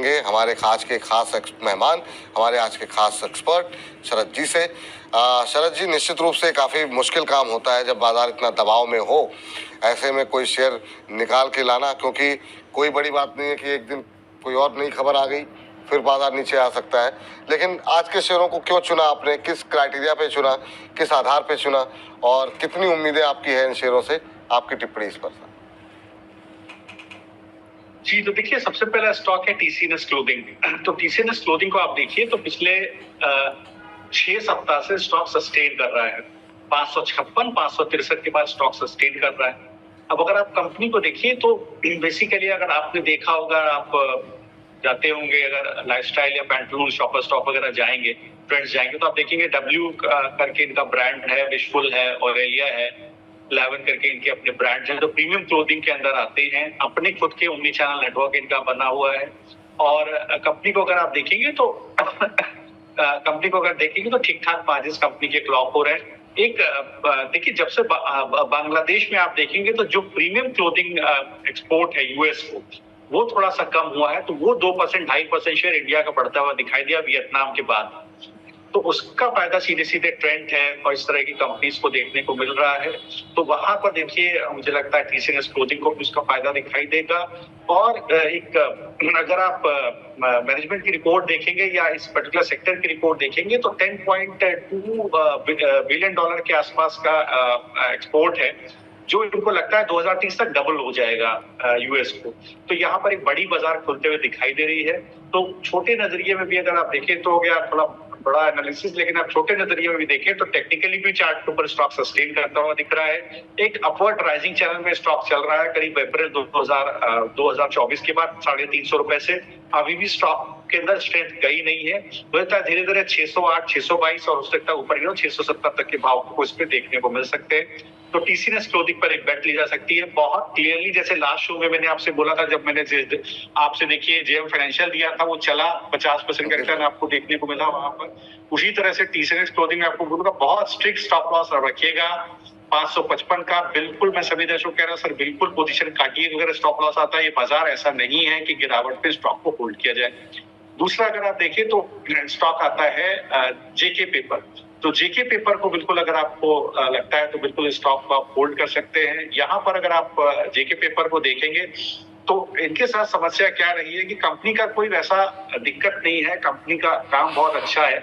जानेंगे हमारे आज के खास मेहमान, हमारे आज के खास एक्सपर्ट शरद जी से। शरद जी, निश्चित रूप से काफ़ी मुश्किल काम होता है जब बाजार इतना दबाव में हो, ऐसे में कोई शेयर निकाल के लाना, क्योंकि कोई बड़ी बात नहीं है कि एक दिन कोई और नई खबर आ गई फिर बाजार नीचे आ सकता है। लेकिन आज के शेयरों को क्यों चुना आपने, किस क्राइटेरिया पे चुना, किस आधार पे चुना, और कितनी उम्मीदें आपकी हैं इन शेयरों से? आपकी टिप्पणी इस पर। जी, तो देखिए, सबसे पहला स्टॉक है टीसीएस क्लोथिंग। तो टीसीएस क्लोथिंग को आप देखिए तो पिछले 6 सप्ताह से स्टॉक सस्टेन कर रहा है 556, 563 के बाद स्टॉक सस्टेन कर रहा है। अब अगर आप कंपनी को देखिए तो बेसिकली अगर आपने देखा होगा, आप जाते होंगे, अगर लाइफस्टाइल या पैंटलून, शॉपर स्टॉप वगैरह जाएंगे, ट्रेंड्स जाएंगे, तो आप देखेंगे डब्ल्यू करके इनका ब्रांड है, विशफुल है, ऑरेलिया है, 11 करके इनके अपने ब्रांड्स हैं, तो प्रीमियम क्लोथिंग के अंदर आते हैं। अपने खुद के ओमनी चैनल नेटवर्क इनका बना हुआ है। और कंपनी को अगर आप देखेंगे तो ठीक ठाक मार्जिन कंपनी के क्लॉक हो रहे हैं। एक देखिए, जब से बांग्लादेश में आप देखेंगे तो जो प्रीमियम क्लोथिंग एक्सपोर्ट है यूएस को, वो थोड़ा सा कम हुआ है, तो वो 2%, 2.5% शेयर इंडिया का बढ़ता हुआ दिखाई दिया वियतनाम के बाद। तो उसका फायदा सीधे सीधे ट्रेंड है और इस तरह की कंपनीज को देखने को मिल रहा है। तो वहां पर देखिए, मुझे लगता है टीसीएस क्लोथिंग को भी उसका फायदा दिखाई देगा। और एक अगर आप मैनेजमेंट की रिपोर्ट देखेंगे या इस पर्टिकुलर सेक्टर की रिपोर्ट देखेंगे तो $10.2 बिलियन के आसपास का एक्सपोर्ट है, जो इनको लगता है 2030 तक डबल हो जाएगा यूएस को। तो यहाँ पर एक बड़ी बाजार खुलते हुए दिखाई दे रही है। तो छोटे नजरिए में भी अगर आप देखें तो हो गया थोड़ा बड़ा एनालिसिस, लेकिन आप छोटे नजरिए में भी देखें तो टेक्निकली भी चार्ट के ऊपर स्टॉक सस्टेन करता हुआ दिख रहा है। एक अपवर्ड राइजिंग चैनल में स्टॉक चल रहा है करीब अप्रैल 2024 के बाद 350 रुपए से। अभी भी स्टॉक के अंदर स्ट्रेंथ गई नहीं है, धीरे धीरे 608, 622 और उससे ऊपर 670 तक के भाव को इस पे देखने को मिल सकते हैं। तो टीसीएस क्लोथिंग पर एक बेट ली जा सकती है बहुत क्लियरली। जैसे लास्ट शो में मैंने आपसे बोला था, जब मैंने आपसे देखिए जेएम फाइनेंशियल दिया था, वो चला 50% का रिटर्न आपको देखने को मिला वहां पर। उसी तरह से टीसीएस क्लोथिंग में आपको बोलूंगा बहुत स्ट्रिक्ट स्टॉप लॉस रखिएगा 555 का। बिल्कुल मैं सभी दर्शकों को कह रहा हूं, सर बिल्कुल पोजीशन काटिए, अगर स्टॉप लॉस आता है। ये बाजार ऐसा नहीं है कि गिरावट पे स्टॉक को होल्ड किया जाए। दूसरा, अगर आप देखें तो स्टॉक आता है जेके पेपर। तो जेके पेपर को बिल्कुल अगर आपको लगता है तो बिल्कुल स्टॉक को आप होल्ड कर सकते हैं। यहाँ पर अगर आप जेके पेपर को देखेंगे तो इनके साथ समस्या क्या रही है कि कंपनी का कोई वैसा दिक्कत नहीं है, कंपनी का काम बहुत अच्छा है,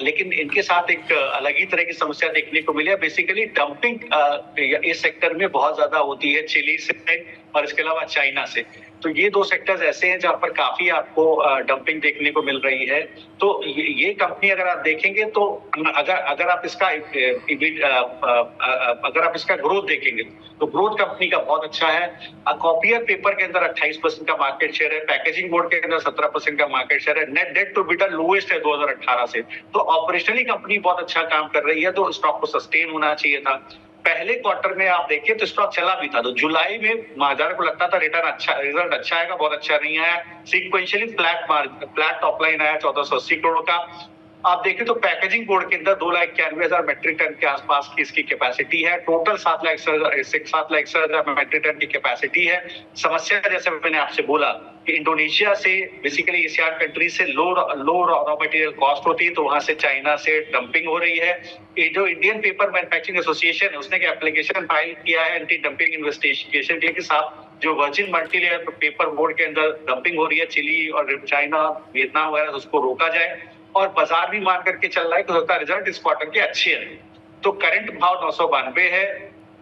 लेकिन इनके साथ एक अलग ही तरह की समस्या देखने को मिली है। बेसिकली डंपिंग इस सेक्टर में बहुत ज्यादा होती है, चिली से और इसके अलावा चाइना से। तो ये 2 सेक्टर्स ऐसे हैं जहां पर काफी आपको डंपिंग देखने को मिल रही है। तो ये कंपनी अगर आप देखेंगे तो अगर आप इसका ग्रोथ देखेंगे तो ग्रोथ कंपनी का बहुत अच्छा है। कॉपियर पेपर के अंदर 28% का मार्केट शेयर है, पैकेजिंग बोर्ड के अंदर 17% का मार्केट शेयर है, net debt to EBITDA lowest है 2018 से। तो ऑपरेशनली कंपनी बहुत अच्छा काम कर रही है, तो स्टॉक को सस्टेन होना चाहिए था। पहले क्वार्टर में आप देखिए तो स्टॉक चला भी था, तो जुलाई में बाजार को लगता था रिजल्ट अच्छा आएगा, बहुत अच्छा नहीं आया। सीक्वेंशियली फ्लैट टॉप लाइन आया 1480 करोड़ का। आप देखें तो पैकेजिंग बोर्ड के अंदर 2,91,000 मेट्रिक टन के आसपास की इसकी कैपेसिटी है। टोटल 7,61,000 मेट्रिक टन की कैपेसिटी है। समस्या जैसे मैंने आपसे बोला कि इंडोनेशिया से, बेसिकली एशियान कंट्री से लो रॉ मटेरियल कॉस्ट होती है, तो वहां से चाइना से डंपिंग हो रही है। ये जो इंडियन पेपर मैन्युफैक्चरिंग एसोसिएशन है, उसने एप्लीकेशन फाइल किया है एंटी डंपिंग इन्वेस्टिगेशन के साथ। जो वर्जिन मल्टीलेयर पेपर बोर्ड के अंदर डंपिंग हो रही है, चिली और चाइना, वियतनाम वगैरह, उसको रोका जाए। और बाजार भी मान करके चल रहा है तो उसका रिजल्ट इस क्वार्टर के अच्छे हैं। तो करंट भाव 992 है,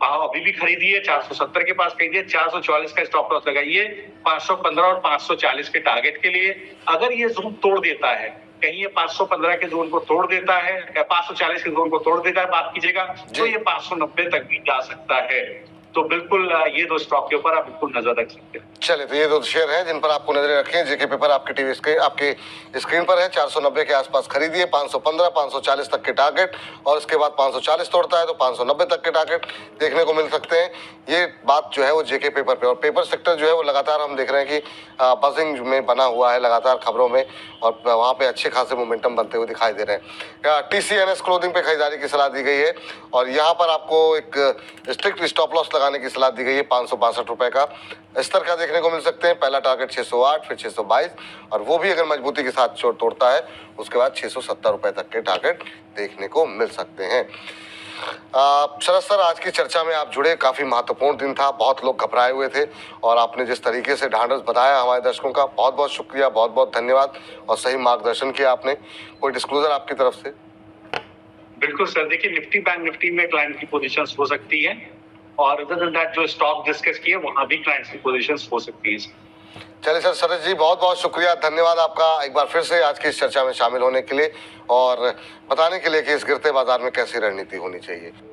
भाव अभी भी खरीदिए, 470 के पास खरीदिए, 444 का स्टॉप लॉस लगाइए 515 और 540 के टारगेट के लिए। अगर ये जोन तोड़ देता है, कहीं ये 515 के जोन को तोड़ देता है या 540 के जोन को तोड़ देता है, बात कीजिएगा, तो ये 590 तक भी जा सकता है। तो बिल्कुल ये 2 स्टॉक के ऊपर आप बिल्कुल नजर रख सकते हैं। चलिए, तो ये 2 शेयर हैं जिन पर आपको नजरें रखें। जेके पेपर आपके टीवी आपके स्क्रीन पर है, 490 के आसपास खरीदिए, 515, 540 तक के टारगेट, और उसके बाद 540 तोड़ता है तो 590 तक के टारगेट देखने को मिल सकते हैं। ये बात जो है वो जेके पेपर पे। और पेपर सेक्टर जो है वो लगातार हम देख रहे हैं कि बजिंग में बना हुआ है लगातार खबरों में, और वहाँ पे अच्छे खासे मोमेंटम बनते हुए दिखाई दे रहे हैं। टीसीएस क्लोथिंग पे खरीदारी की सलाह दी गई है, और यहाँ पर आपको एक स्ट्रिक्ट स्टॉप लॉस लगाने की सलाह दी गई है। 562 रुपए का स्तर का देखने को मिल सकते हैं। पहला टारगेट 608, फिर 622 और वो भी अगर मजबूती के साथ चोट तोड़ता है उसके बाद 670 रुपए तक के टारगेट देखने को मिल सकते हैं। शरद सर, आज की चर्चा में आप जुड़े, काफी महत्वपूर्ण दिन था, बहुत लोग घबराए हुए थे और आपने जिस तरीके से ढांढस बताया हमारे दर्शकों का, बहुत बहुत शुक्रिया, बहुत बहुत धन्यवाद और सही मार्गदर्शन किया आपने। कोई डिस्क्लोजर आपकी तरफ से? बिल्कुल सर, देखिए निफ्टी बैंक निफ्टी में क्लाइंट की पोजीशंस हो सकती है और अदर देन दैट जो स्टॉक डिस्कस किए वहां भी क्लाइंट्स की पोजीशंस हो सकती है। चलिए सर, शरद जी बहुत बहुत शुक्रिया, धन्यवाद आपका एक बार फिर से आज की इस चर्चा में शामिल होने के लिए और बताने के लिए कि इस गिरते बाजार में कैसी रणनीति होनी चाहिए।